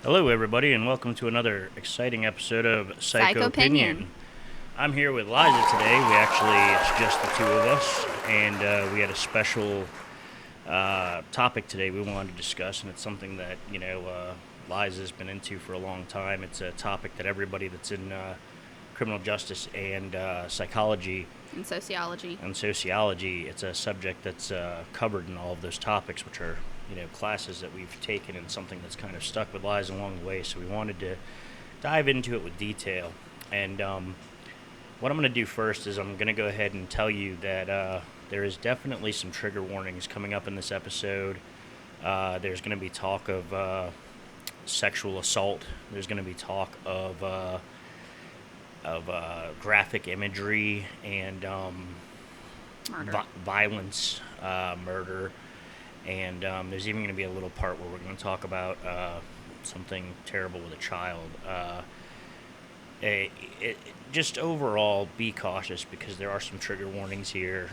Hello, everybody, and welcome to another exciting episode of Psycho Psychopinion. Opinion. I'm here with Liza today. It's just the two of us, and we had a special topic today we wanted to discuss, and it's something that, Liza's been into for a long time. It's a topic that everybody that's in criminal justice and psychology In sociology. and sociology, it's a subject that's covered in all of those topics, which are classes that we've taken, and something that's kind of stuck with Liza along the way. So we wanted to dive into it with detail. And what I'm going to do first is I'm going to go ahead and tell you that there is definitely some trigger warnings coming up in this episode. There's going to be talk of sexual assault. There's going to be talk of graphic imagery and Murder. violence, murder, and there's even going to be a little part where we're going to talk about something terrible with a child. Just overall, be cautious because there are some trigger warnings here.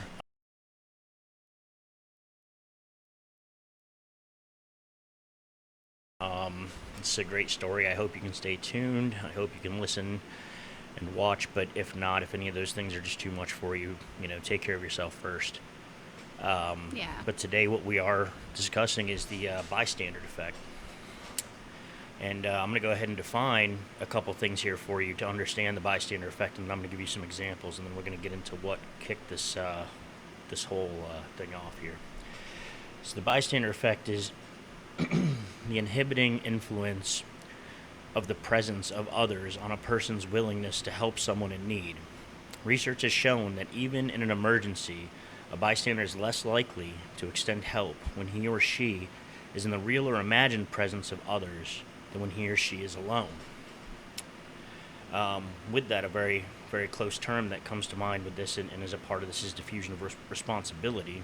It's a great story. I hope you can stay tuned. I hope you can listen and watch. But if not, if any of those things are just too much for you, take care of yourself first. Yeah. But today, what we are discussing is the bystander effect. And I'm going to go ahead and define a couple things here for you to understand the bystander effect, and I'm going to give you some examples, and then we're going to get into what kicked this whole thing off here. So the bystander effect is the inhibiting influence of the presence of others on a person's willingness to help someone in need. Research has shown that even in an emergency, a bystander is less likely to extend help when he or she is in the real or imagined presence of others than when he or she is alone. With that, a very, very close term that comes to mind with this and is a part of this is diffusion of responsibility,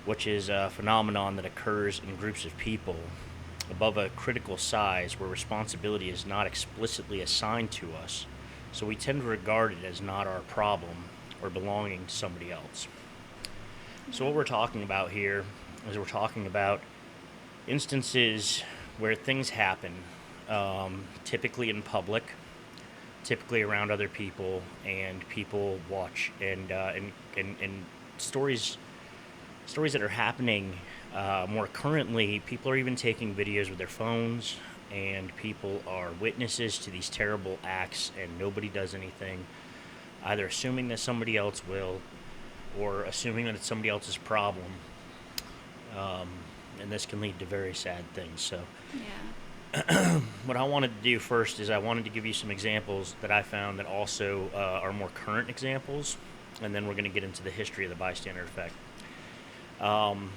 which is a phenomenon that occurs in groups of people above a critical size where responsibility is not explicitly assigned to us, so we tend to regard it as not our problem or belonging to somebody else. So, what we're talking about here is we're talking about instances where things happen, typically in public, typically around other people, and people watch, and stories that are happening more currently. People are even taking videos with their phones, and people are witnesses to these terrible acts, and nobody does anything, either assuming that somebody else will or assuming that it's somebody else's problem. Um, and this can lead to very sad things. So, Yeah. what I wanted to do first is I wanted to give you some examples that I found that also are more current examples, and then we're going to get into the history of the bystander effect. Um,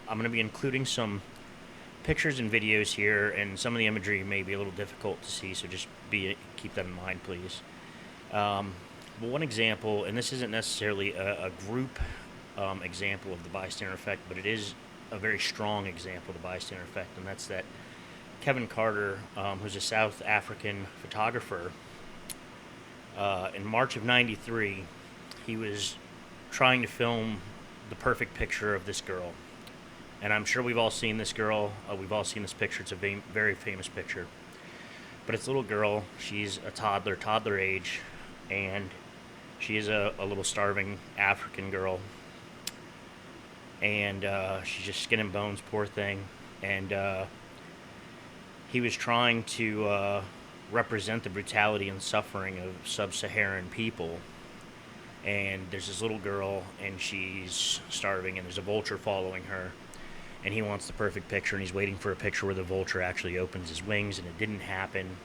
I'm going to be including some pictures and videos here, and some of the imagery may be a little difficult to see, so just keep that in mind, please. Um, but one example, and this isn't necessarily a group example of the bystander effect, but it is a very strong example of the bystander effect, and that's that Kevin Carter, who's a South African photographer, in March of '93, he was trying to film the perfect picture of this girl. And I'm sure we've all seen this girl. We've all seen this picture. It's a very famous picture. But it's a little girl. She's a toddler age, and she is a little starving African girl. And she's just skin and bones, poor thing. And he was trying to represent the brutality and suffering of sub-Saharan people. And there's this little girl, and she's starving, and there's a vulture following her. And he wants the perfect picture, and he's waiting for a picture where the vulture actually opens his wings, and it didn't happen.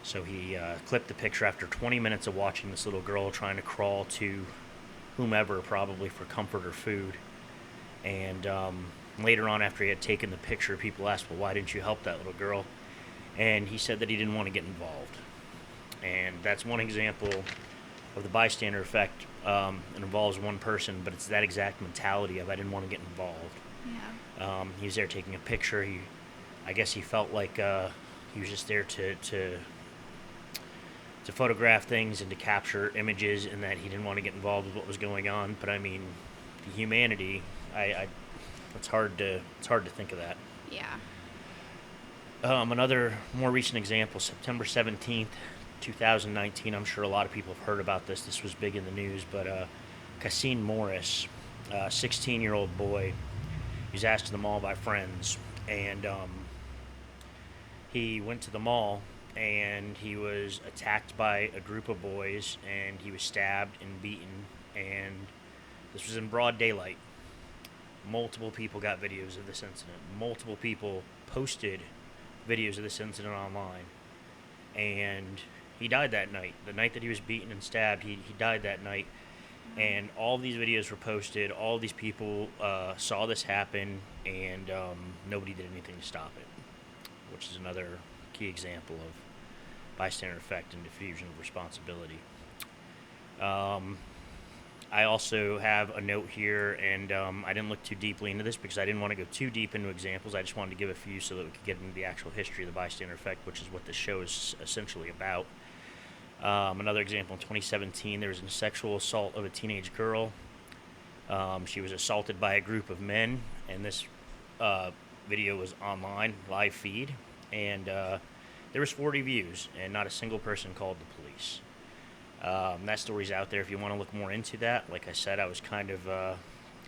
So he clipped the picture after 20 minutes of watching this little girl trying to crawl to whomever, probably for comfort or food. And later on, after he had taken the picture, people asked, well, why didn't you help that little girl? And he said that he didn't want to get involved. And that's one example of the bystander effect. It involves one person, but it's that exact mentality of I didn't want to get involved. Yeah. He was there taking a picture. I guess he felt like he was just there to photograph things and to capture images, and that he didn't want to get involved with what was going on. But I mean, the humanity, it's hard to think of that. Yeah. Another more recent example, September 17th, 2019. I'm sure a lot of people have heard about this. This was big in the news, but Cassine Morris, a 16-year-old boy, he was asked to the mall by friends, and he went to the mall and he was attacked by a group of boys and he was stabbed and beaten, and this was in broad daylight. Multiple people got videos of this incident. Multiple people posted videos of this incident online, and he died that night. The night that he was beaten and stabbed, he died that night. And all these videos were posted. All these people saw this happen, and nobody did anything to stop it, which is another key example of bystander effect and diffusion of responsibility. I also have a note here, and I didn't look too deeply into this because I didn't want to go too deep into examples. I just wanted to give a few so that we could get into the actual history of the bystander effect, which is what this show is essentially about. Another example, in 2017, there was a sexual assault of a teenage girl. She was assaulted by a group of men, and this video was online, live feed, and there was 40 views, and not a single person called the police. That story's out there if you want to look more into that. Like I said, I was kind of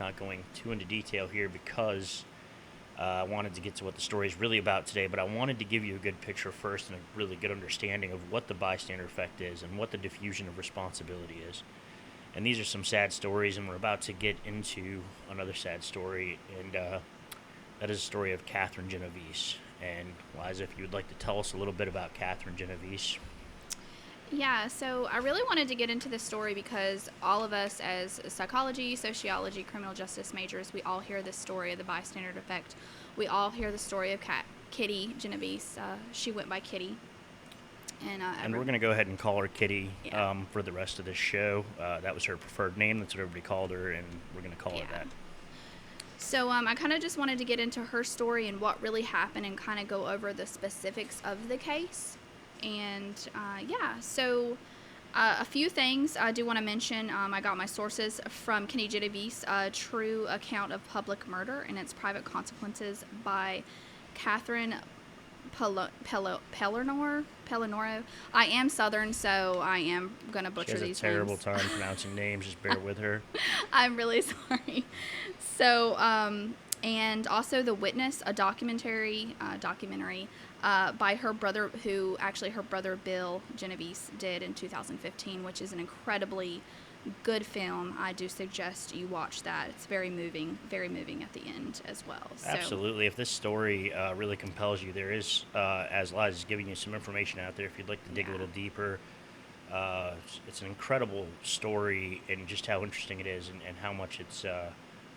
not going too into detail here because I wanted to get to what the story is really about today, but I wanted to give you a good picture first and a really good understanding of what the bystander effect is and what the diffusion of responsibility is. And these are some sad stories, and we're about to get into another sad story, and that is the story of Catherine Genovese. And Liza, if you would like to tell us a little bit about Catherine Genovese. Yeah, so I really wanted to get into this story because all of us as psychology, sociology, criminal justice majors, we all hear this story of the bystander effect. We all hear the story of Kitty Genovese. She went by Kitty. And we're going to go ahead and call her Kitty Yeah. for the rest of this show. That was her preferred name. That's what everybody called her, and we're going to call her that. So I kind of just wanted to get into her story and what really happened and kind of go over the specifics of the case. And so a few things I do want to mention. I got my sources from Kitty Genovese, a true account of public murder and its private consequences by Catherine Pellinoro. I am Southern, so I am going to butcher these names. She has a terrible time pronouncing names. Just bear with her. I'm really sorry. So, and also The Witness, a documentary by her brother, who actually her brother Bill Genovese did in 2015, which is an incredibly good film. I do suggest you watch that. It's very moving at the end as well. So. Absolutely. If this story really compels you, there is, as Liza's giving you some information out there, if you'd like to dig a little deeper, it's an incredible story and just how interesting it is and how much it's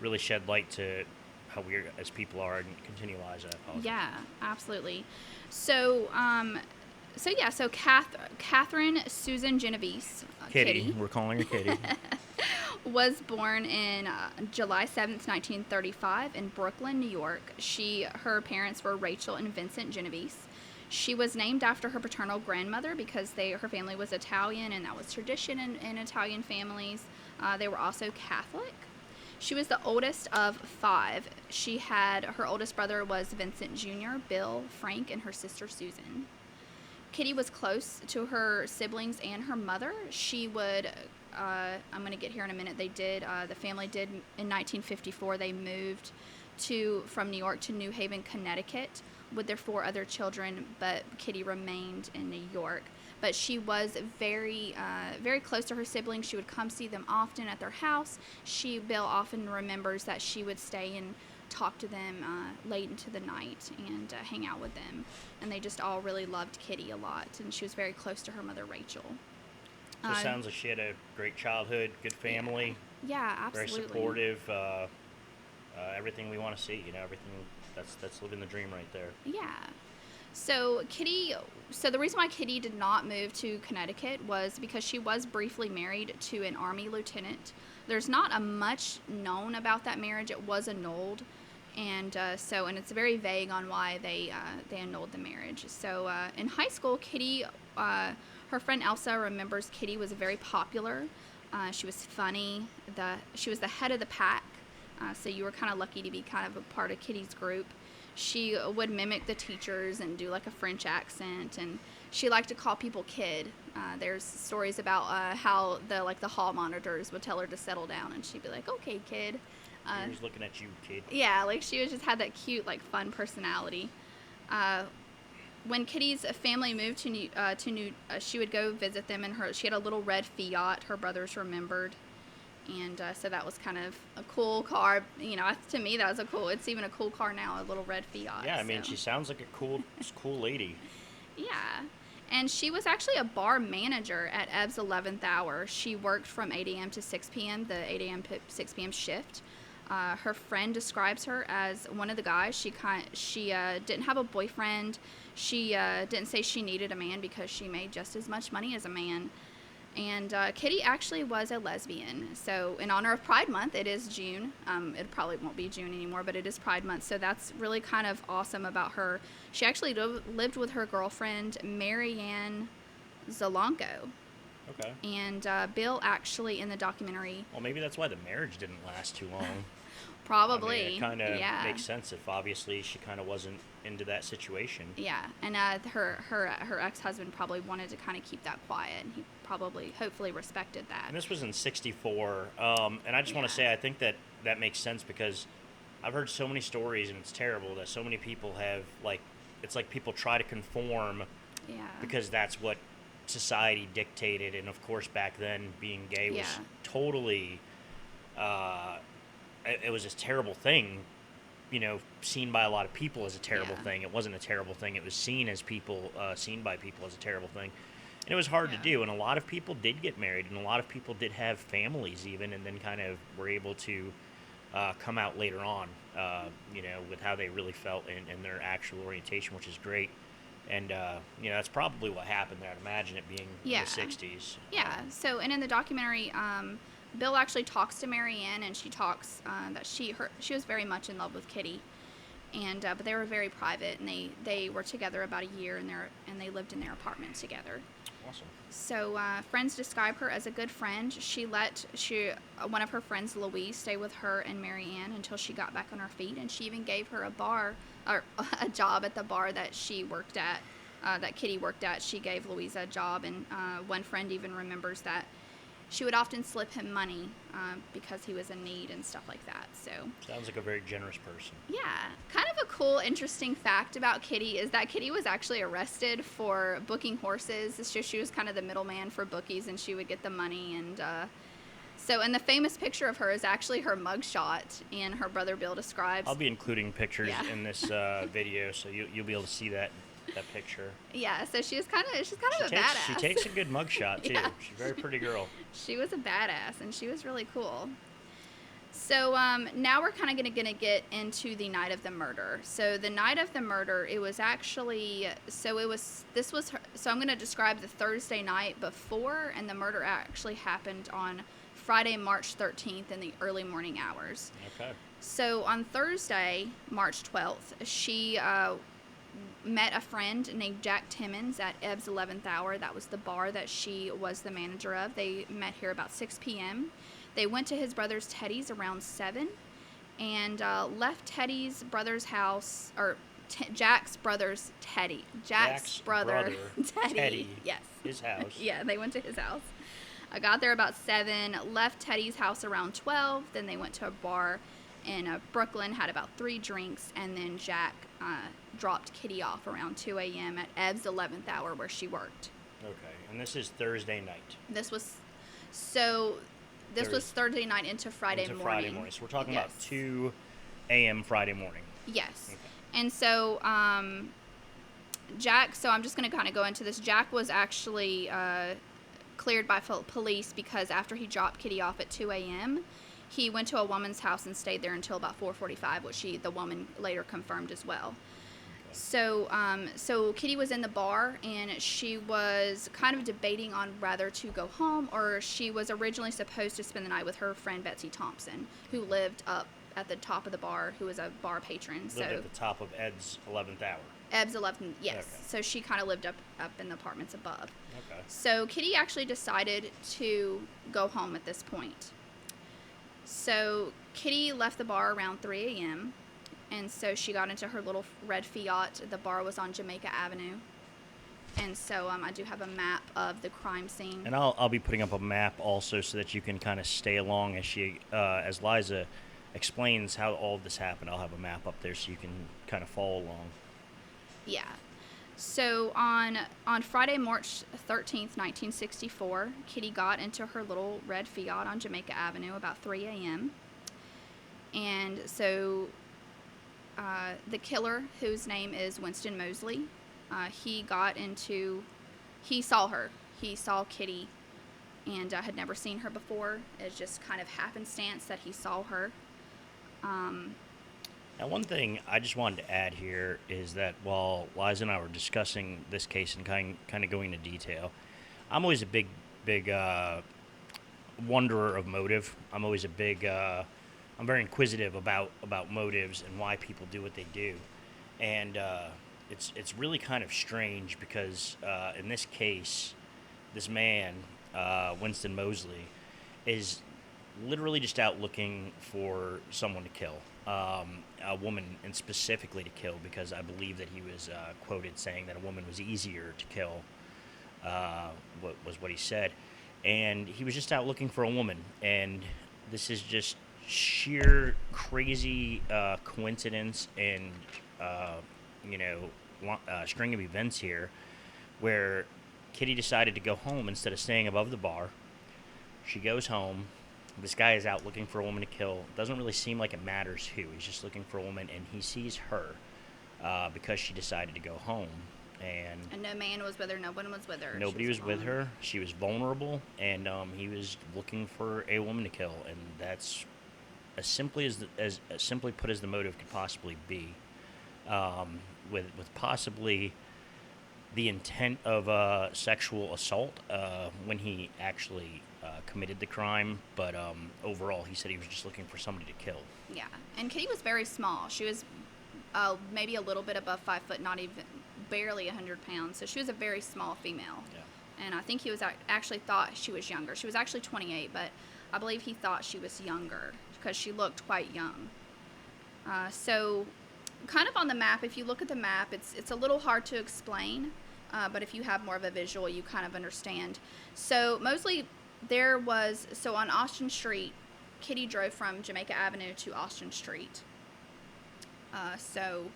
really shed light to how we as people are. And continue, Liza. I apologize. Yeah, absolutely. So, Catherine Susan Genovese, Kitty, we're calling her Kitty, was born in July 7th, 1935 in Brooklyn, New York. Her parents were Rachel and Vincent Genovese. She was named after her paternal grandmother because her family was Italian, and that was tradition in Italian families. They were also Catholic. She was the oldest of 5. Her oldest brother was Vincent Jr., Bill, Frank, and her sister Susan. Kitty was close to her siblings and her mother. She would, I'm going to get here in a minute, the family did, in 1954, they moved from New York to New Haven, Connecticut with their 4 other children, but Kitty remained in New York. But she was very, very close to her siblings. She would come see them often at their house. Bill often remembers that she would stay and talk to them late into the night and hang out with them. And they just all really loved Kitty a lot. And she was very close to her mother, Rachel. So it sounds like she had a great childhood, good family. Yeah, absolutely. Very supportive. Everything we want to see, everything that's living the dream right there. Yeah. So the reason why Kitty did not move to Connecticut was because she was briefly married to an Army lieutenant. There's not much known about that marriage. It was annulled, and it's very vague on why they annulled the marriage. So in high school, Kitty, her friend Elsa remembers Kitty was very popular. She was funny. She was the head of the pack, so you were kind of lucky to be kind of a part of Kitty's group. She would mimic the teachers and do like a French accent, and she liked to call people kid. There's stories about how the hall monitors would tell her to settle down, and she'd be like, "Okay, kid." She was looking at you, kid. Yeah, like she was just had that cute, like fun personality. When Kitty's family moved she would go visit them, and she had a little red Fiat. Her brothers remembered, and so that was kind of a cool car. You know, to me that was it's even a cool car now, a little red Fiat. Yeah, I mean, she sounds like a cool lady. Yeah. And she was actually a bar manager at Ebb's 11th Hour. She worked from 8 a.m. to 6 p.m., the 8 a.m. to 6 p.m. shift. Her friend describes her as one of the guys. She didn't have a boyfriend. She didn't say she needed a man because she made just as much money as a man. And Kitty actually was a lesbian. So in honor of Pride Month, it is June. It probably won't be June anymore, but it is Pride Month. So that's really kind of awesome about her. She actually lived with her girlfriend, Marianne Zalanko. Okay. And Bill actually in the documentary... Well, maybe that's why the marriage didn't last too long. Probably. I mean, it kind of makes sense if obviously she kind of wasn't into that situation. Yeah, and her ex-husband probably wanted to kind of keep that quiet, and he probably, hopefully, respected that. And this was in '64, and I just want to say I think that makes sense because I've heard so many stories, and it's terrible that so many people have, like, it's like people try to conform because that's what society dictated, and of course back then being gay was totally it was a terrible thing, you know, seen by a lot of people as a terrible thing. It wasn't a terrible thing. It was seen by people as a terrible thing. And it was hard to do. And a lot of people did get married, and a lot of people did have families even, and then kind of were able to come out later on, you know, with how they really felt and their actual orientation, which is great. And, you know, that's probably what happened there. I'd imagine it being in the 60s. Yeah. So, and in the documentary, Bill actually talks to Marianne, and she talks that she was very much in love with Kitty, and but they were very private, and they were together about a year, and they lived in their apartment together. Awesome. So friends describe her as a good friend. She let one of her friends, Louise, stay with her and Marianne until she got back on her feet, and she even gave her a job at the bar that she worked at, that Kitty worked at. She gave Louise a job, and one friend even remembers that she would often slip him money because he was in need and stuff like that. So sounds like a very generous person. Yeah. Kind of a cool, interesting fact about Kitty is that Kitty was actually arrested for booking horses. It's just she was kind of the middleman for bookies, and she would get the money. And and the famous picture of her is actually her mugshot, and her brother Bill describes. I'll be including pictures in this video, so you'll be able to see that picture. Yeah, so she's kind of a badass. She takes a good mugshot too. Yeah. She's a very pretty girl. She was a badass, and she was really cool. So now we're kind of going to get into the night of the murder. So the night of the murder, it was actually so I'm going to describe the Thursday night before, and the murder actually happened on Friday, March 13th in the early morning hours. Okay. So on Thursday, March 12th, she met a friend named Jack Timmons at Ebb's 11th Hour. That was the bar that she was the manager of. They met here about 6 p.m. They went to his brother's Teddy's around 7 and left Teddy's brother's house, or Jack's brother's Teddy. Jack's brother Teddy. Yes. His house. Yeah, they went to his house. I got there about 7, left Teddy's house around 12, then they went to a bar in Brooklyn, had about 3 drinks, and then Jack dropped Kitty off around 2 a.m. at Ebb's 11th Hour where she worked. Okay, and this is Thursday night. This was Thursday night into Friday morning. Friday morning. So we're talking about 2 a.m. Friday morning. Yes. Okay. And so Jack, so I'm just going to kind of go into this. Jack was actually cleared by police because after he dropped Kitty off at 2 a.m., he went to a woman's house and stayed there until about 4:45, which the woman later confirmed as well. Okay. So Kitty was in the bar, and she was kind of debating on whether to go home, or she was originally supposed to spend the night with her friend Betsy Thompson, who lived up at the top of the bar, who was a bar patron. Lived at the top of Ed's 11th Hour. Ebb's 11th, yes. Okay. So she kind of lived up in the apartments above. Okay. So Kitty actually decided to go home at this point. So Kitty left the bar around 3 a.m., And so she got into her little red Fiat. The bar was on Jamaica Avenue. And so I do have a map of the crime scene. And I'll be putting up a map also so that you can kind of stay along as Liza explains how all of this happened. I'll have a map up there so you can kind of follow along. Yeah. So on Friday, March 13th, 1964, Kitty got into her little red Fiat on Jamaica Avenue about 3 a.m. And so the killer, whose name is Winston Mosley, he saw her. He saw Kitty and had never seen her before. It's just kind of happenstance that he saw her. Now, one thing I just wanted to add here is that while Liza and I were discussing this case and kind of going into detail, I'm always a big wonderer of motive. I'm always I'm very inquisitive about motives and why people do what they do. And it's really kind of strange because in this case, this man, Winston Mosley, is literally just out looking for someone to kill, a woman, and specifically to kill, because I believe that he was quoted saying that a woman was easier to kill, what he said. And he was just out looking for a woman, and this is just sheer crazy coincidence and string of events here where Kitty decided to go home instead of staying above the bar. She goes home. This guy is out looking for a woman to kill. Doesn't really seem like it matters who. He's just looking for a woman, and he sees her because she decided to go home. And no man was with her. No one was with her. Nobody was with her. She was vulnerable, and he was looking for a woman to kill, and that's as simply put as the motive could possibly be, with possibly the intent of sexual assault when he actually committed the crime, but overall he said he was just looking for somebody to kill. Yeah, and Kitty was very small. She was maybe a little bit above 5 foot, not even barely 100 pounds. So she was a very small female. Yeah. And I think he was actually thought she was younger. She was actually 28, but I believe he thought she was younger because she looked quite young. So kind of on the map, if you look at the map, it's a little hard to explain, but if you have more of a visual, you kind of understand. So Mosley, on Austin Street, Kitty drove from Jamaica Avenue to Austin Street. So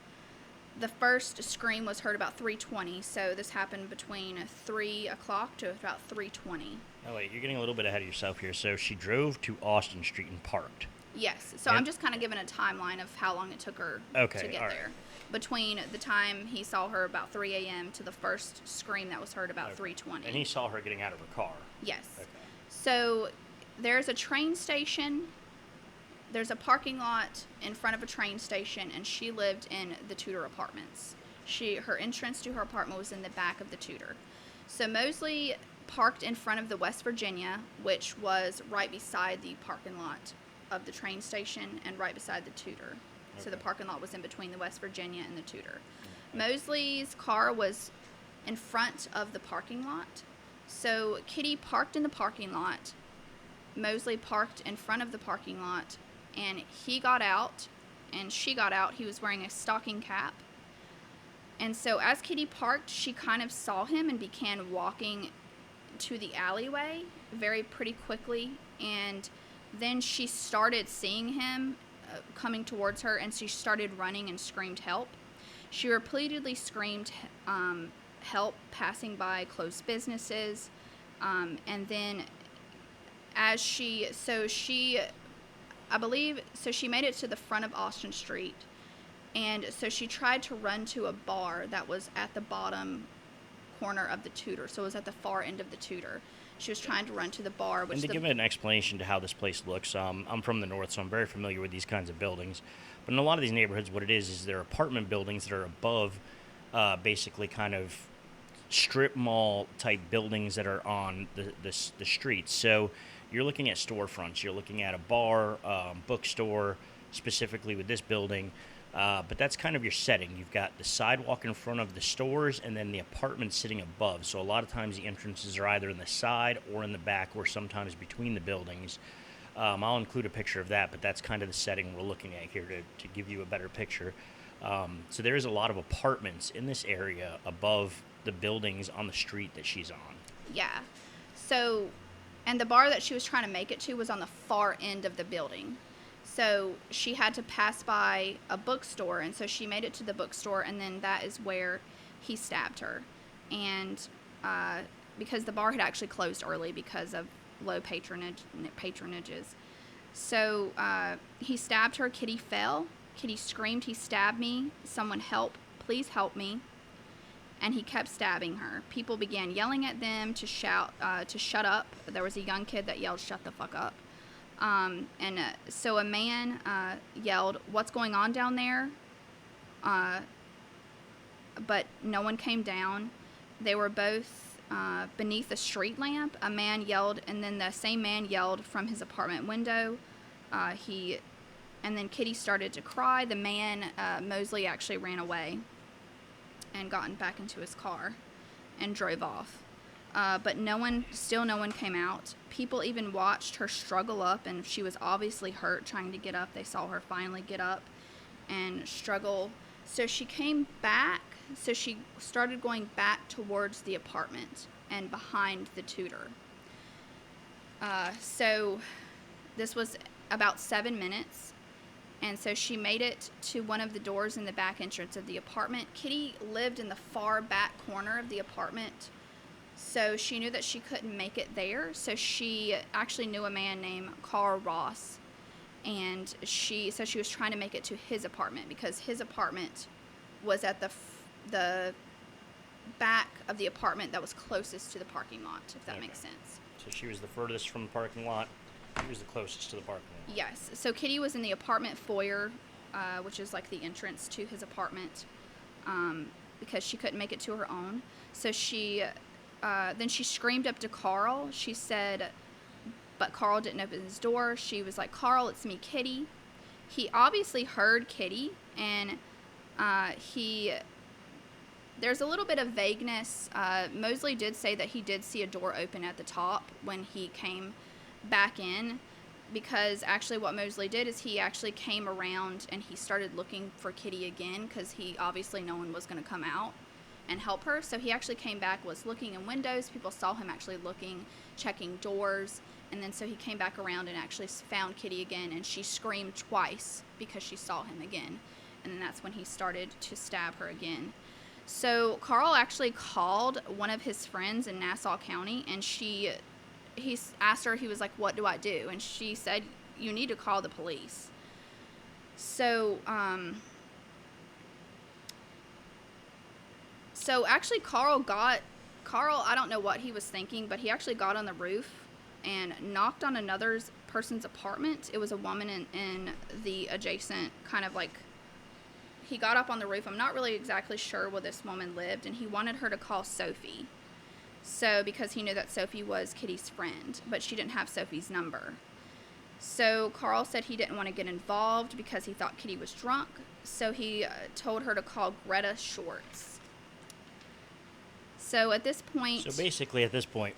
the first scream was heard about 3:20, so this happened between 3 o'clock to about 3:20. Oh, wait, you're getting a little bit ahead of yourself here. So she drove to Austin Street and parked. Yes, so I'm just kind of giving a timeline of how long it took her to get there. Between the time he saw her about 3 a.m. to the first scream that was heard about 3:20. And he saw her getting out of her car. Yes. Okay. So there's a train station. There's a parking lot in front of a train station, and she lived in the Tudor apartments. Her entrance to her apartment was in the back of the Tudor. So Mosley parked in front of the West Virginia, which was right beside the parking lot of the train station and right beside the Tudor. Okay. So the parking lot was in between the West Virginia and the Tudor. Okay. Mosley's car was in front of the parking lot. So Kitty parked in the parking lot. Mosley parked in front of the parking lot, and he got out and she got out. He was wearing a stocking cap. And so as Kitty parked, she kind of saw him and began walking to the alleyway very pretty quickly. And then she started seeing him coming towards her, and she started running and screamed help. She repeatedly screamed help, passing by closed businesses. And then she made it to the front of Austin Street. And so she tried to run to a bar that was at the bottom corner of the Tudor. So it was at the far end of the Tudor. She was trying to run to the bar. And to give an explanation to how this place looks, I'm from the north, so I'm very familiar with these kinds of buildings. But in a lot of these neighborhoods, what it is they're apartment buildings that are above basically kind of strip mall type buildings that are on the streets. So you're looking at storefronts. You're looking at a bar, bookstore, specifically with this building. But that's kind of your setting. You've got the sidewalk in front of the stores and then the apartments sitting above. So a lot of times the entrances are either in the side or in the back or sometimes between the buildings. I'll include a picture of that, but that's kind of the setting we're looking at here to give you a better picture. So there is a lot of apartments in this area above the buildings on the street that she's on. Yeah. So, and the bar that she was trying to make it to was on the far end of the building. So she had to pass by a bookstore, and so she made it to the bookstore, and then that is where he stabbed her. And because the bar had actually closed early because of low patronages. So he stabbed her. Kitty fell. Kitty screamed, "He stabbed me. Someone help. Please help me." And he kept stabbing her. People began yelling at them to shout, to shut up. There was a young kid that yelled, "Shut the fuck up." So a man yelled, "What's going on down there?" But no one came down. They were both beneath a street lamp. A man yelled, and then the same man yelled from his apartment window. And then Kitty started to cry. The man, Mosley, actually ran away and gotten back into his car and drove off. But no one came out. People even watched her struggle up, and she was obviously hurt trying to get up. They saw her finally get up and struggle. So she came back. So she started going back towards the apartment and behind the tutor. So this was about 7 minutes. And so she made it to one of the doors in the back entrance of the apartment. Kitty lived in the far back corner of the apartment, so she knew that she couldn't make it there. So she actually knew a man named Carl Ross, and she was trying to make it to his apartment because his apartment was at the back of the apartment that was closest to the parking lot, if that makes sense. So she was the furthest from the parking lot. He was the closest to the parking lot. Yes. So Kitty was in the apartment foyer, which is like the entrance to his apartment, because she couldn't make it to her own. So then she screamed up to Carl. She said, but Carl didn't open his door. She was like, "Carl, it's me, Kitty." He obviously heard Kitty, and there's a little bit of vagueness. Mosley did say that he did see a door open at the top when he came back in, because actually what Mosley did is he actually came around and he started looking for Kitty again, because he obviously no one was going to come out and help her. So he actually came back, was looking in windows. People saw him actually looking, checking doors, and then so he came back around and actually found Kitty again, and she screamed twice because she saw him again, and then that's when he started to stab her again. So Carl actually called one of his friends in Nassau County, and he asked her, he was like, "What do I do?" And she said, "You need to call the police." So actually Carl, I don't know what he was thinking, but he actually got on the roof and knocked on another person's apartment. It was a woman in the adjacent kind of like, he got up on the roof. I'm not really exactly sure where this woman lived, and he wanted her to call Sophie. So, because he knew that Sophie was Kitty's friend, but she didn't have Sophie's number. So Carl said he didn't want to get involved because he thought Kitty was drunk. So he told her to call Greta Schwartz. So at this point... So basically at this point,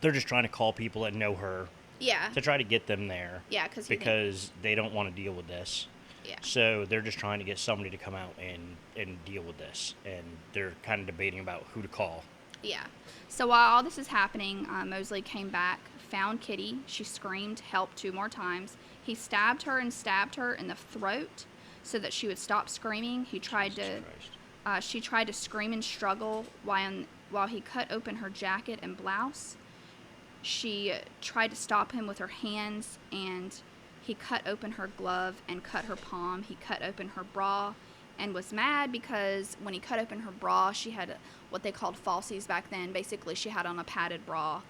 they're just trying to call people that know her. Yeah. To try to get them there. Yeah, because they don't want to deal with this. Yeah. So they're just trying to get somebody to come out and deal with this. And they're kind of debating about who to call. Yeah. So while all this is happening, Mosley came back, found Kitty. She screamed help 2 more times. He stabbed her in the throat so that she would stop screaming. She tried to scream and struggle while he cut open her jacket and blouse. She tried to stop him with her hands, and he cut open her glove and cut her palm. He cut open her bra and was mad because when he cut open her bra, she had what they called falsies back then. Basically, she had on a padded bra,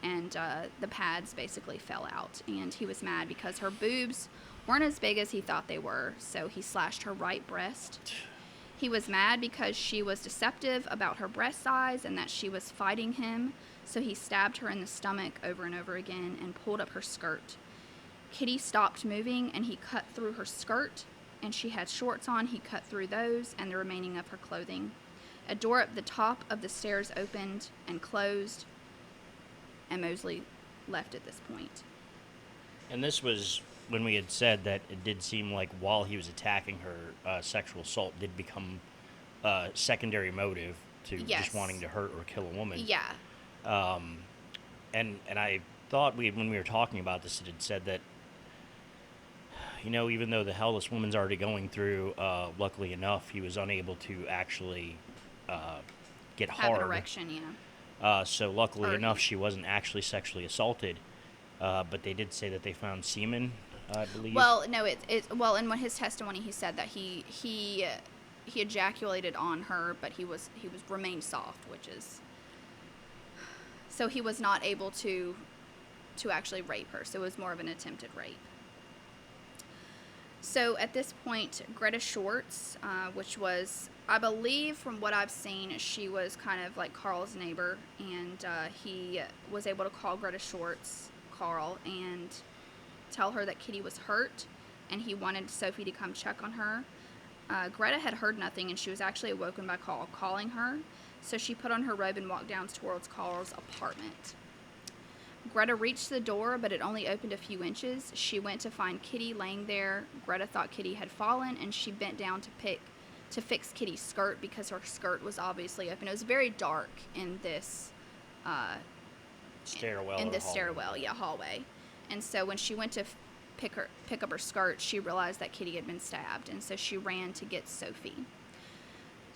and the pads basically fell out. And he was mad because her boobs weren't as big as he thought they were, so he slashed her right breast. He was mad because she was deceptive about her breast size and that she was fighting him, so he stabbed her in the stomach over and over again and pulled up her skirt. Kitty stopped moving, and he cut through her skirt, and she had shorts on. He cut through those and the remaining of her clothing. A door at the top of the stairs opened and closed, and Mosley left at this point. And this was when we had said that it did seem like while he was attacking her, sexual assault did become a secondary motive to just wanting Yes. to hurt or kill a woman. Yeah. And I thought when we were talking about this, it had said that, even though the hell this woman's already going through, luckily enough, he was unable to actually get Have an hard. erection, yeah. So luckily Or enough, she wasn't actually sexually assaulted. But they did say that they found semen, I believe. well, no, well, in his testimony, he said that he ejaculated on her, but he was remained soft, which is so he was not able to actually rape her. So it was more of an attempted rape. So at this point, Greta Schwartz, which was, I believe from what I've seen, she was kind of like Carl's neighbor, and he was able to call Greta Schwartz, Carl, and tell her that Kitty was hurt, and he wanted Sophie to come check on her. Greta had heard nothing, and she was actually awoken by Carl calling her, so she put on her robe and walked down towards Carl's apartment. Greta reached the door, but it only opened a few inches. She went to find Kitty laying there. Greta thought Kitty had fallen, and she bent down to fix Kitty's skirt because her skirt was obviously open. It was very dark in this Stairwell. hallway. And so when she went to pick up her skirt, she realized that Kitty had been stabbed, and so she ran to get Sophie.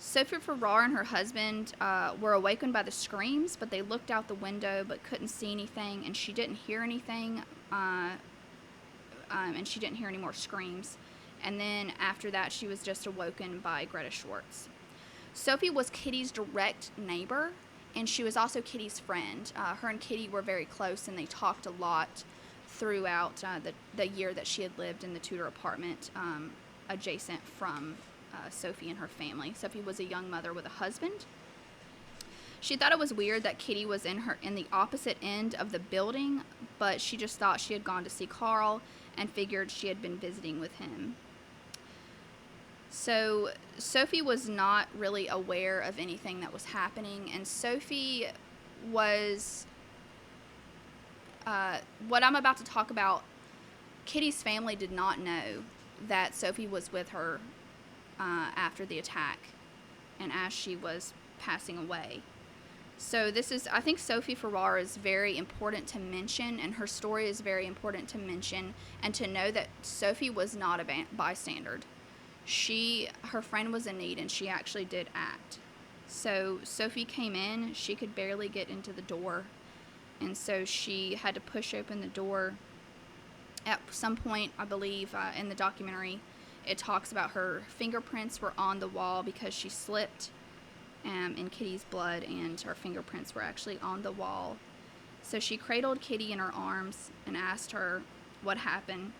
Sophie Farrar and her husband were awakened by the screams, but they looked out the window but couldn't see anything, and she didn't hear anything, and she didn't hear any more screams. And then after that, she was just awoken by Greta Schwartz. Sophie was Kitty's direct neighbor, and she was also Kitty's friend. Her and Kitty were very close, and they talked a lot throughout the year that she had lived in the Tudor apartment adjacent from Sophie and her family. Sophie was a young mother with a husband. She thought it was weird that Kitty was in the opposite end of the building, but she just thought she had gone to see Carl and figured she had been visiting with him. So Sophie was not really aware of anything that was happening, and Sophie was what I'm about to talk about. Kitty's family did not know that Sophie was with her after the attack and as she was passing away. So I think Sophie Farrar is very important to mention, and her story is very important to mention, and to know that Sophie was not a bystander. Her friend was in need, and she actually did act. So Sophie came in, she could barely get into the door, and so she had to push open the door. At some point, I believe, in the documentary, it talks about her fingerprints were on the wall because she slipped in Kitty's blood, and her fingerprints were actually on the wall. So she cradled Kitty in her arms and asked her what happened.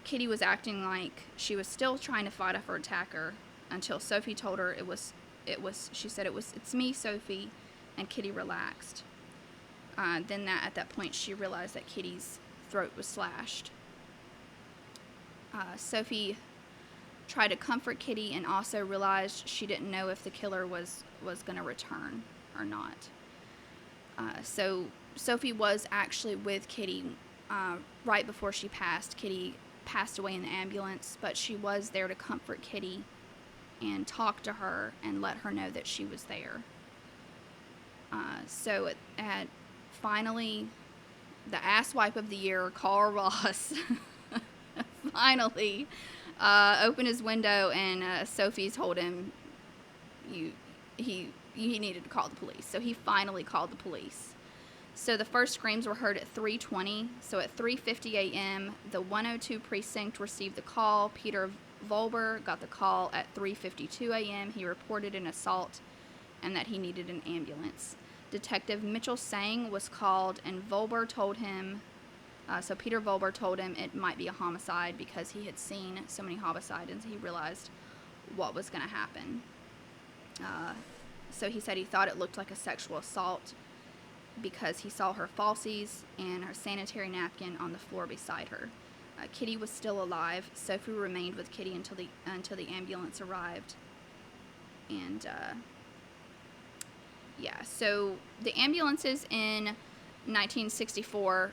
Kitty was acting like she was still trying to fight off her attacker until Sophie told her she said, "It's me, Sophie," and Kitty relaxed. Then at that point, she realized that Kitty's throat was slashed. Sophie tried to comfort Kitty and also realized she didn't know if the killer was going to return or not. So Sophie was actually with Kitty right before she passed. Kitty passed away in the ambulance, but she was there to comfort Kitty and talk to her and let her know that she was there. So at finally, the asswipe of the year, Carl Ross, finally opened his window, and Sophie told him he needed to call the police. So he finally called the police. So the first screams were heard at 3:20. So at 3:50 a.m., the 102 precinct received the call. Peter Volber got the call at 3:52 a.m. He reported an assault and that he needed an ambulance. Detective Mitchell Sang was called, and Volber told him, Peter Volber told him it might be a homicide because he had seen so many homicides, and he realized what was going to happen. So he said he thought it looked like a sexual assault because he saw her falsies and her sanitary napkin on the floor beside her. Kitty was still alive. Sophie remained with Kitty until the ambulance arrived. And so the ambulances in 1964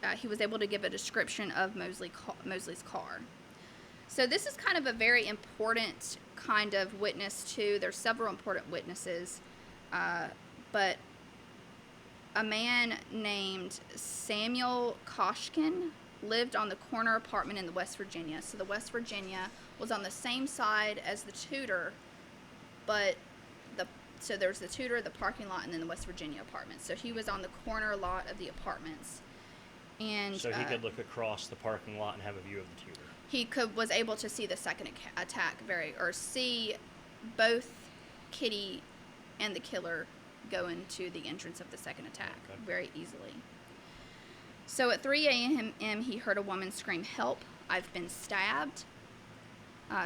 he was able to give a description of Mosley's car. So this is kind of a very important kind of witness too. There's several important witnesses, but a man named Samuel Koshkin lived on the corner apartment in the West Virginia. So the West Virginia was on the same side as the Tudor, but so there's the Tudor, the parking lot, and then the West Virginia apartments. So he was on the corner lot of the apartments. And so he could look across the parking lot and have a view of the Tudor. He was able to see the second attack see both Kitty and the killer go into the entrance of the second attack very easily. So at 3 a.m. he heard a woman scream, "Help, I've been stabbed."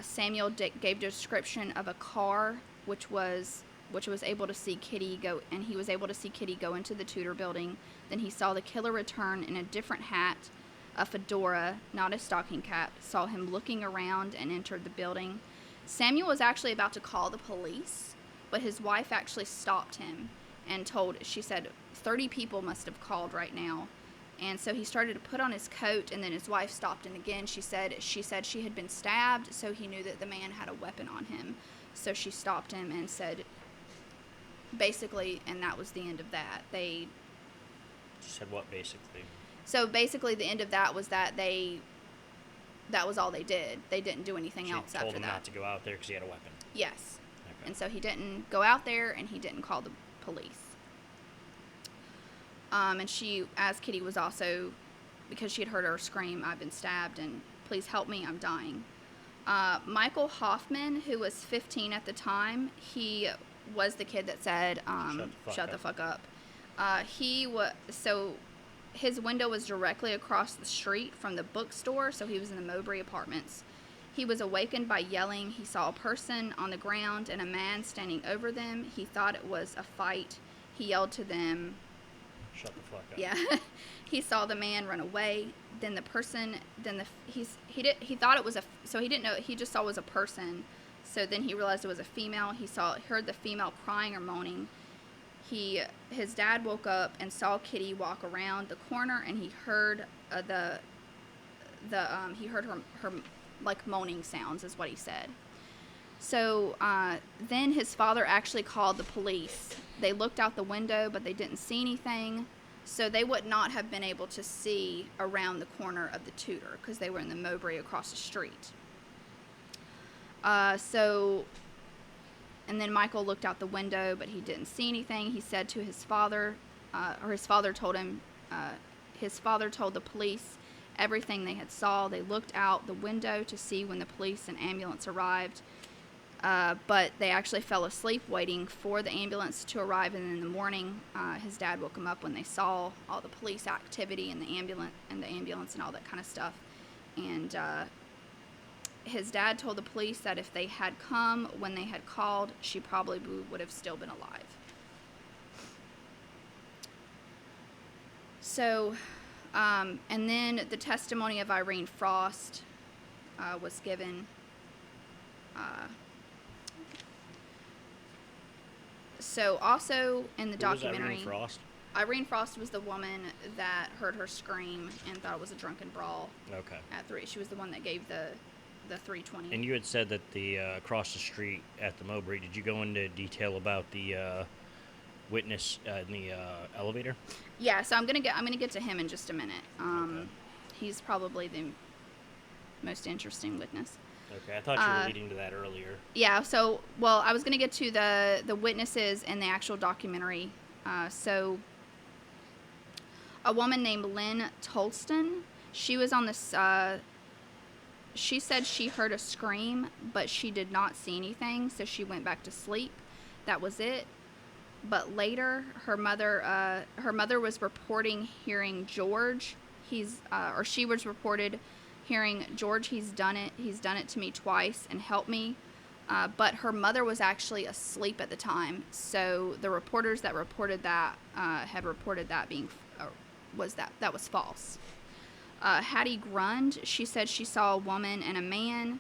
Samuel gave a description of a car which was able to see Kitty go, and he was able to see Kitty go into the Tudor building. Then he saw the killer return in a different hat, a fedora, not a stocking cap, saw him looking around and entered the building. Samuel was actually about to call the police, but his wife actually stopped him and she said 30 people must have called right now. And so he started to put on his coat, and then his wife stopped him again. She said she had been stabbed, so he knew that the man had a weapon on him. So she stopped him and said, basically, and that was the end of that. She said what, basically? So basically the end of that was that that was all they did. They didn't do anything else after that. She told him not to go out there because he had a weapon. Yes. Okay. And so he didn't go out there, and he didn't call the police. And she, as Kitty was also, because she had heard her scream, "I've been stabbed, and please help me, I'm dying." Michael Hoffman, who was 15 at the time, he was the kid that said, "Shut the fuck up." So his window was directly across the street from the bookstore, so he was in the Mowbray Apartments. He was awakened by yelling. He saw a person on the ground and a man standing over them. He thought it was a fight. He yelled to them, "Shut the fuck up." Yeah. He saw the man run away. Then the person, he thought it was so he didn't know, he just saw it was a person. So then he realized it was a female. He heard the female crying or moaning. His dad woke up and saw Kitty walk around the corner, and he heard her like moaning sounds, is what he said. So then his father actually called the police. They looked out the window, but they didn't see anything. So they would not have been able to see around the corner of the Tudor because they were in the Mowbray across the street. And then Michael looked out the window, but he didn't see anything. He said to his father, his father told the police everything they had saw. They looked out the window to see when the police and ambulance arrived, but they actually fell asleep waiting for the ambulance to arrive. And in the morning, his dad woke him up when they saw all the police activity and the ambulance and all that kind of stuff. And his dad told the police that if they had come when they had called, she probably would have still been alive. So, and then the testimony of Irene Frost was given. So also in the documentary, Irene Frost? Irene Frost was the woman that heard her scream and thought it was a drunken brawl. Okay. At 3, she was the one that gave the 320. And you had said that the across the street at the Mowbray. Did you go into detail about the witness in the elevator? Yeah. So I'm gonna get to him in just a minute. Okay. He's probably the most interesting witness. Okay, I thought you were leading to that earlier. Yeah, so, well, I was going to get to the witnesses in the actual documentary. So, a woman named Lynn Tolston, she was on this, she said she heard a scream, but she did not see anything, so she went back to sleep. That was it. But later, her mother was reporting hearing George. She was reported hearing, "George, he's done it to me twice and help me." But her mother was actually asleep at the time. So the reporters that reported that had reported that that was false. Hattie Grund, she said she saw a woman and a man,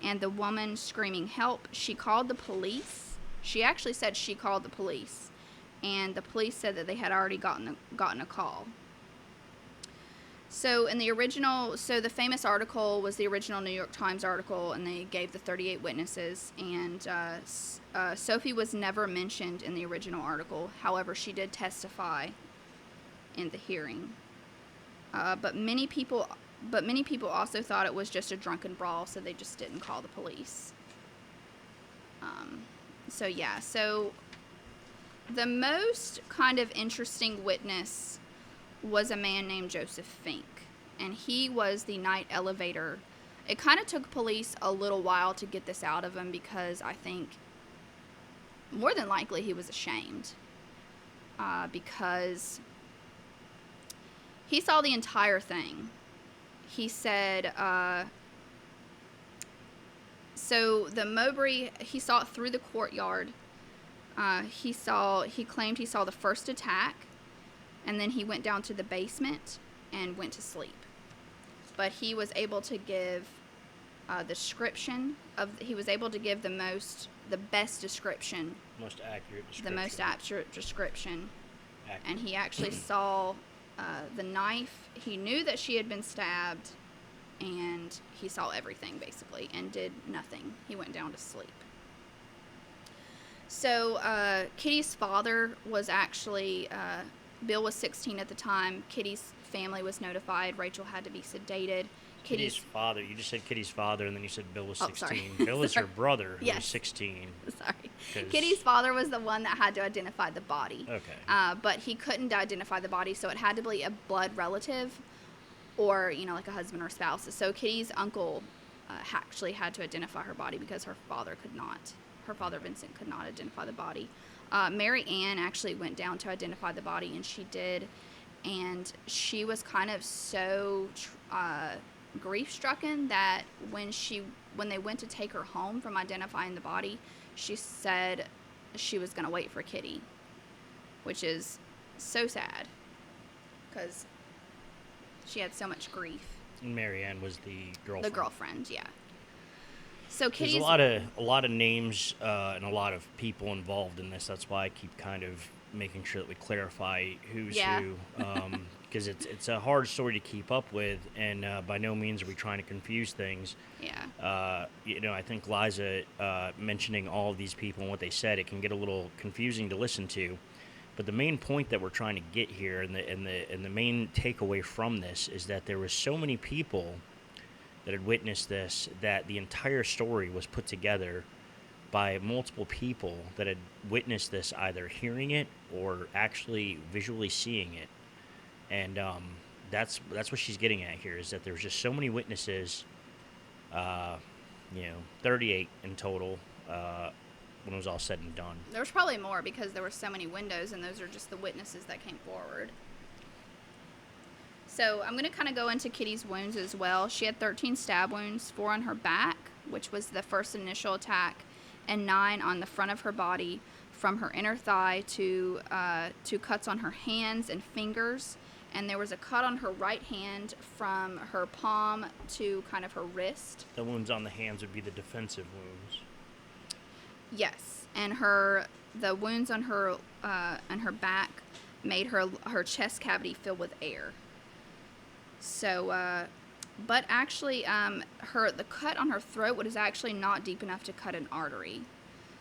and the woman screaming help. She called the police. She actually said she called the police, and the police said that they had already gotten a call. So in the original, so the famous article was the original New York Times article, and they gave the 38 witnesses, and Sophie was never mentioned in the original article. However, she did testify in the hearing. But many people also thought it was just a drunken brawl, so they just didn't call the police. So the most kind of interesting witness was a man named Joseph Fink, and he was the night elevator. It kind of took police a little while to get this out of him because I think more than likely he was ashamed because he saw the entire thing. He said, so the Mowbray, he saw it through the courtyard. He claimed he saw the first attack, and then he went down to the basement and went to sleep. But he was able to give he was able to give the best description. Most accurate description. The most accurate description. And he actually saw the knife. He knew that she had been stabbed, and he saw everything basically and did nothing. He went down to sleep. So Kitty's father was actually, Bill was 16 at the time. Kitty's family was notified. Rachel had to be sedated. Kitty's father. You just said Kitty's father, and then you said Bill was 16. Sorry. Bill is her brother, who Yes. was 16. Sorry. Kitty's father was the one that had to identify the body. Okay. But he couldn't identify the body, so it had to be a blood relative or, like a husband or spouse. So Kitty's uncle actually had to identify her body because her father could not. Her father, Vincent, could not identify the body. Mary Ann actually went down to identify the body, and she did. And she was kind of so grief-stricken that when they went to take her home from identifying the body, she said she was going to wait for Kitty, which is so sad because she had so much grief. And Mary Ann was the girlfriend. The girlfriend, yeah. So Kitty's There's a lot of names and a lot of people involved in this. That's why I keep kind of making sure that we clarify who's who, because it's a hard story to keep up with, and by no means are we trying to confuse things. Yeah. I think Liza mentioning all of these people and what they said, it can get a little confusing to listen to. But the main point that we're trying to get here, and the main takeaway from this, is that there was so many people that had witnessed this, that the entire story was put together by multiple people that had witnessed this, either hearing it or actually visually seeing it. And that's what she's getting at here, is that there's just so many witnesses, 38 in total, when it was all said and done. There was probably more because there were so many windows, and those are just the witnesses that came forward. So I'm going to kind of go into Kitty's wounds as well. She had 13 stab wounds, 4 on her back, which was the first initial attack, and 9 on the front of her body, from her inner thigh to cuts on her hands and fingers. And there was a cut on her right hand from her palm to kind of her wrist. The wounds on the hands would be the defensive wounds. Yes, and the wounds on her back made her chest cavity fill with air. So, but actually, the cut on her throat was actually not deep enough to cut an artery.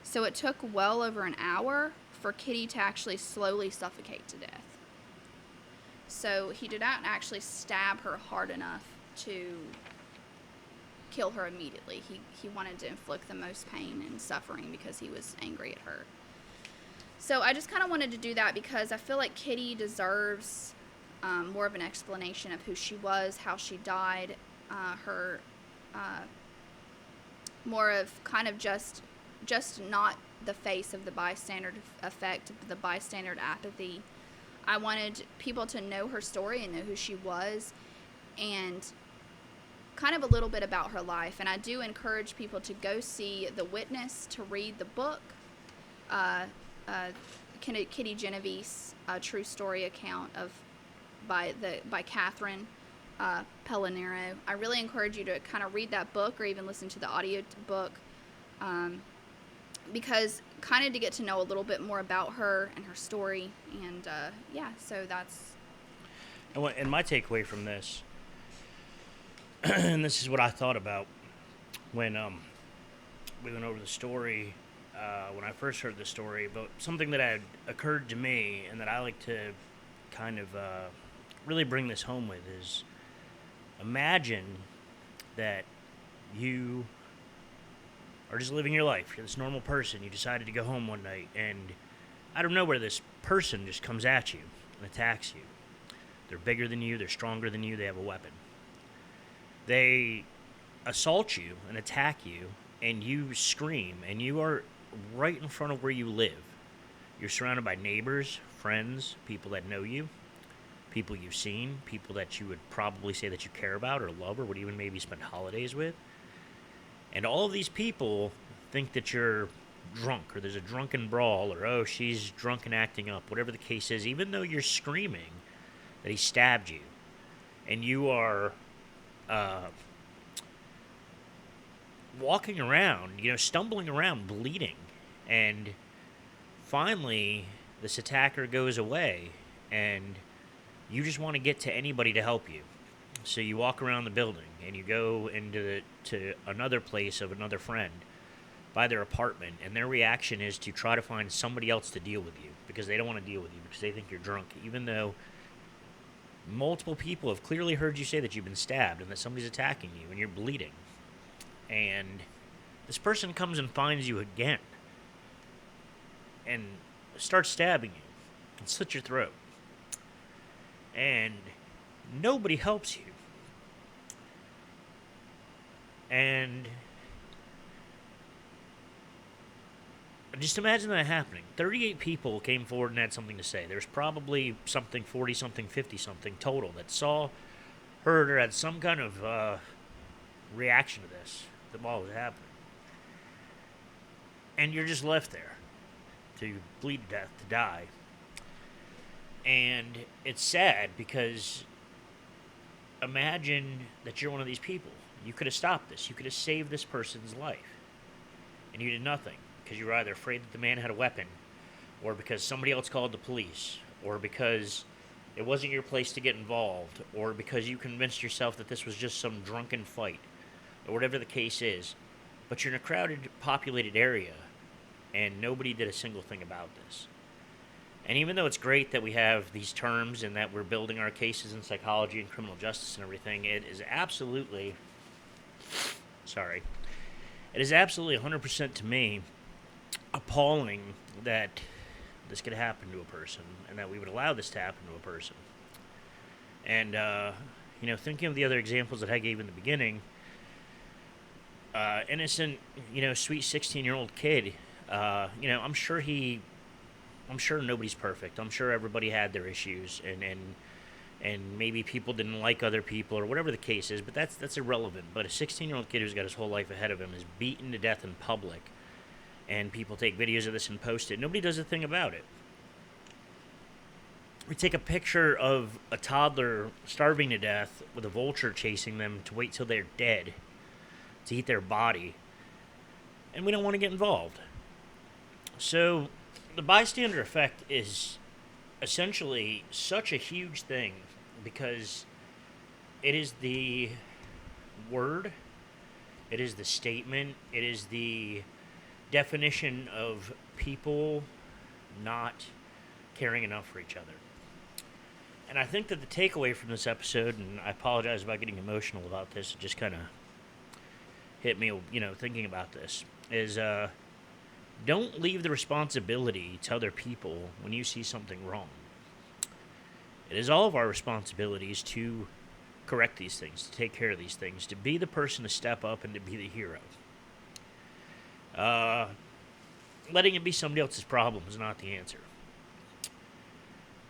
So it took well over an hour for Kitty to actually slowly suffocate to death. So he did not actually stab her hard enough to kill her immediately. He wanted to inflict the most pain and suffering because he was angry at her. So I just kind of wanted to do that because I feel like Kitty deserves more of an explanation of who she was, how she died, more of kind of just not the face of the bystander effect, the bystander apathy. I wanted people to know her story and know who she was, and kind of a little bit about her life. And I do encourage people to go see The Witness, to read the book, Kitty Genovese, a true story account by Catherine Pellinero. I really encourage you to kind of read that book or even listen to the audio book, because kind of to get to know a little bit more about her and her story. And so that's And my takeaway from this, and this is what I thought about when we went over the story, when I first heard the story, but something that had occurred to me and that I like to kind of really bring this home with is imagine that you are just living your life. You're this normal person. You decided to go home one night, and out of nowhere, this person just comes at you and attacks you. They're bigger than you, they're stronger than you, they have a weapon. They assault you and attack you, and you scream, and you are right in front of where you live. You're surrounded by neighbors, friends, people that know you, people you've seen, people that you would probably say that you care about or love or would even maybe spend holidays with. And all of these people think that you're drunk or there's a drunken brawl or, oh, she's drunk and acting up, whatever the case is, even though you're screaming that he stabbed you and you are walking around, stumbling around, bleeding. And finally, this attacker goes away and you just want to get to anybody to help you. So you walk around the building and you go to another place of another friend by their apartment, and their reaction is to try to find somebody else to deal with you because they don't want to deal with you because they think you're drunk, even though multiple people have clearly heard you say that you've been stabbed and that somebody's attacking you and you're bleeding. And this person comes and finds you again and starts stabbing you and slits your throat. And nobody helps you. And just imagine that happening. 38 people came forward and had something to say. There's probably 40-something, 50-something total that saw, heard, or had some kind of reaction to this while it was happening. And you're just left there to bleed to death, to die. And it's sad because imagine that you're one of these people. You could have stopped this. You could have saved this person's life. And you did nothing because you were either afraid that the man had a weapon, or because somebody else called the police, or because it wasn't your place to get involved, or because you convinced yourself that this was just some drunken fight, or whatever the case is. But you're in a crowded, populated area, and nobody did a single thing about this. And even though it's great that we have these terms and that we're building our cases in psychology and criminal justice and everything, it is absolutely 100% to me appalling that this could happen to a person and that we would allow this to happen to a person. And, thinking of the other examples that I gave in the beginning, innocent, sweet 16-year-old kid, I'm sure nobody's perfect. I'm sure everybody had their issues, and maybe people didn't like other people or whatever the case is, but that's irrelevant. But a 16-year-old kid who's got his whole life ahead of him is beaten to death in public, and people take videos of this and post it. Nobody does a thing about it. We take a picture of a toddler starving to death with a vulture chasing them to wait till they're dead to eat their body, and we don't want to get involved. So the bystander effect is essentially such a huge thing because it is the word, it is the statement, it is the definition of people not caring enough for each other. And I think that the takeaway from this episode, and I apologize about getting emotional about this, it just kind of hit me, thinking about this, is don't leave the responsibility to other people when you see something wrong. It is all of our responsibilities to correct these things, to take care of these things, to be the person to step up and to be the hero. Letting it be somebody else's problem is not the answer.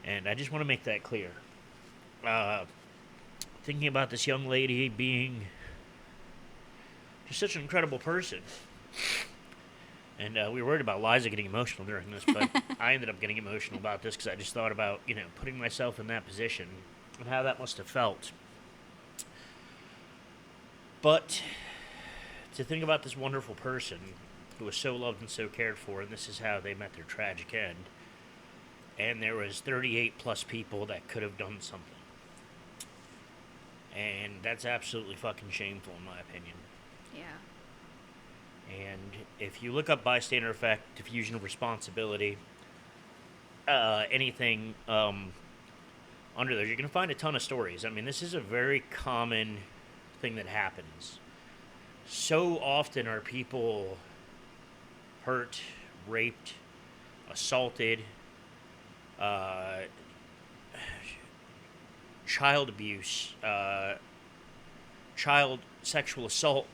And I just want to make that clear. Thinking about this young lady being just such an incredible person. And we were worried about Liza getting emotional during this, but I ended up getting emotional about this because I just thought about, putting myself in that position and how that must have felt. But to think about this wonderful person who was so loved and so cared for, and this is how they met their tragic end, and there was 38 plus people that could have done something. And that's absolutely fucking shameful, in my opinion. Yeah. And if you look up bystander effect, diffusion of responsibility, anything under there, you're going to find a ton of stories. I mean, this is a very common thing that happens. So often are people hurt, raped, assaulted, uh, child abuse, child sexual assault,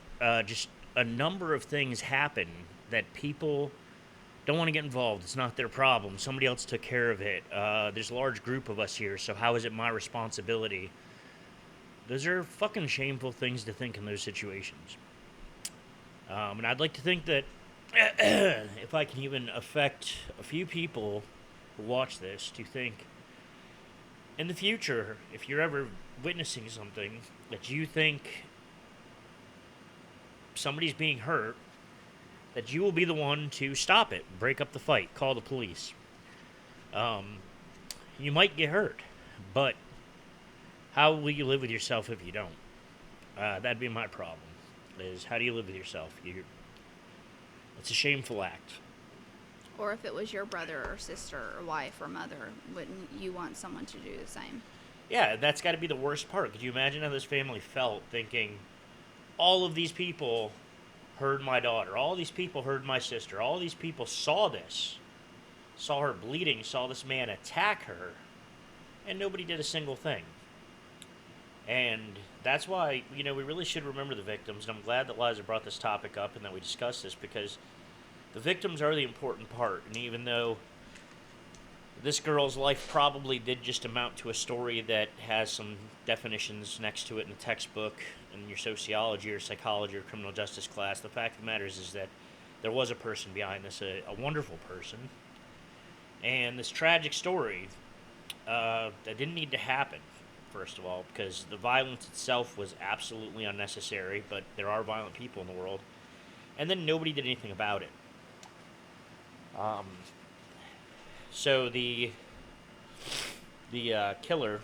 just a number of things happen that people don't want to get involved. It's not their problem. Somebody else took care of it. There's a large group of us here, so how is it my responsibility? Those are fucking shameful things to think in those situations. And I'd like to think that if I can even affect a few people who watch this to think in the future, if you're ever witnessing something that you think somebody's being hurt, that you will be the one to stop it, break up the fight, call the police. You might get hurt, but how will you live with yourself if you don't? That'd be my problem. Is how do you live with yourself? It's a shameful act. Or if it was your brother or sister or wife or mother, wouldn't you want someone to do the same? Yeah, that's got to be the worst part. Could you imagine how this family felt thinking, all of these people heard my daughter, all these people heard my sister, all these people saw this, saw her bleeding, saw this man attack her, and nobody did a single thing. And that's why, we really should remember the victims, and I'm glad that Liza brought this topic up and that we discussed this, because the victims are the important part. And even though this girl's life probably did just amount to a story that has some definitions next to it in the textbook in your sociology or psychology or criminal justice class, the fact of the matter is that there was a person behind this, a wonderful person. And this tragic story that didn't need to happen, first of all, because the violence itself was absolutely unnecessary, but there are violent people in the world. And then nobody did anything about it. So the killer,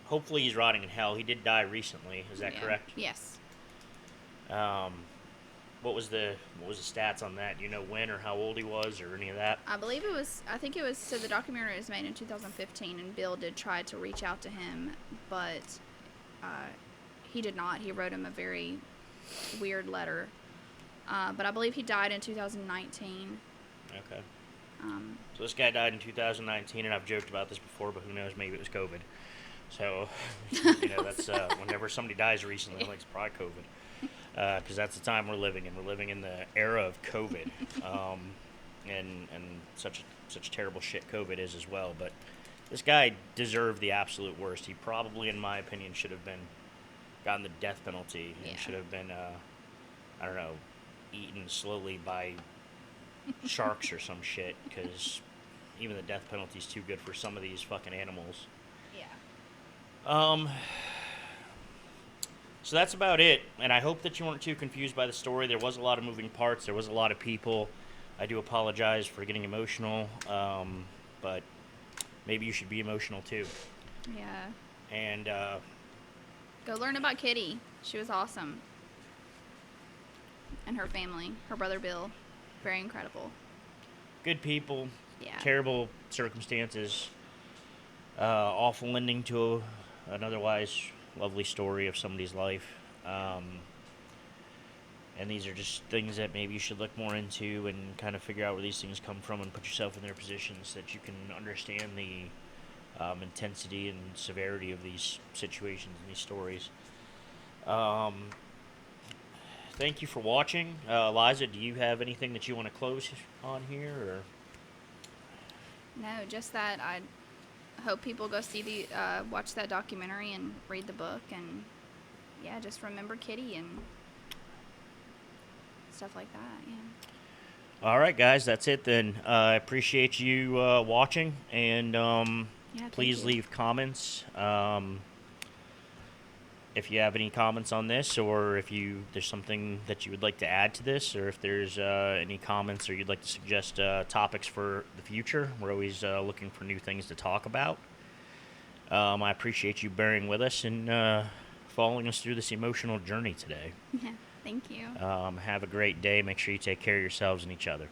hopefully he's rotting in hell. He did die recently. Is that correct? Yes. What was the stats on that? Do you know when or how old he was or any of that? I think it was, so the documentary was made in 2015, and Bill did try to reach out to him, but he did not. He wrote him a very weird letter. But I believe he died in 2019. Okay. So this guy died in 2019, and I've joked about this before, but who knows? Maybe it was COVID. So, that's whenever somebody dies recently, like it's probably COVID, because that's the time we're living in. We're living in the era of COVID, and such terrible shit COVID is as well. But this guy deserved the absolute worst. He probably, in my opinion, should have gotten the death penalty and should have been, I don't know, eaten slowly by sharks or some shit, because even the death penalty is too good for some of these fucking animals. So that's about it, and I hope that you weren't too confused by the story. There was a lot of moving parts. There was a lot of people. I do apologize for getting emotional, but maybe you should be emotional too. Yeah. And go learn about Kitty. She was awesome. And her family, her brother Bill, very incredible. Good people. Yeah. Terrible circumstances. Awful ending to an otherwise lovely story of somebody's life. And these are just things that maybe you should look more into and kind of figure out where these things come from and put yourself in their positions so that you can understand the intensity and severity of these situations and these stories. Thank you for watching. Liza, do you have anything that you want to close on here? Or? No, just that I hope people go see watch that documentary and read the book, and just remember Kitty and stuff like that. Yeah. All right, guys, that's it then. I appreciate you watching, and please leave comments. If you have any comments on this, or if there's something that you would like to add to this, or if there's any comments or you'd like to suggest topics for the future, we're always looking for new things to talk about. I appreciate you bearing with us and following us through this emotional journey today. Yeah, thank you. Have a great day. Make sure you take care of yourselves and each other.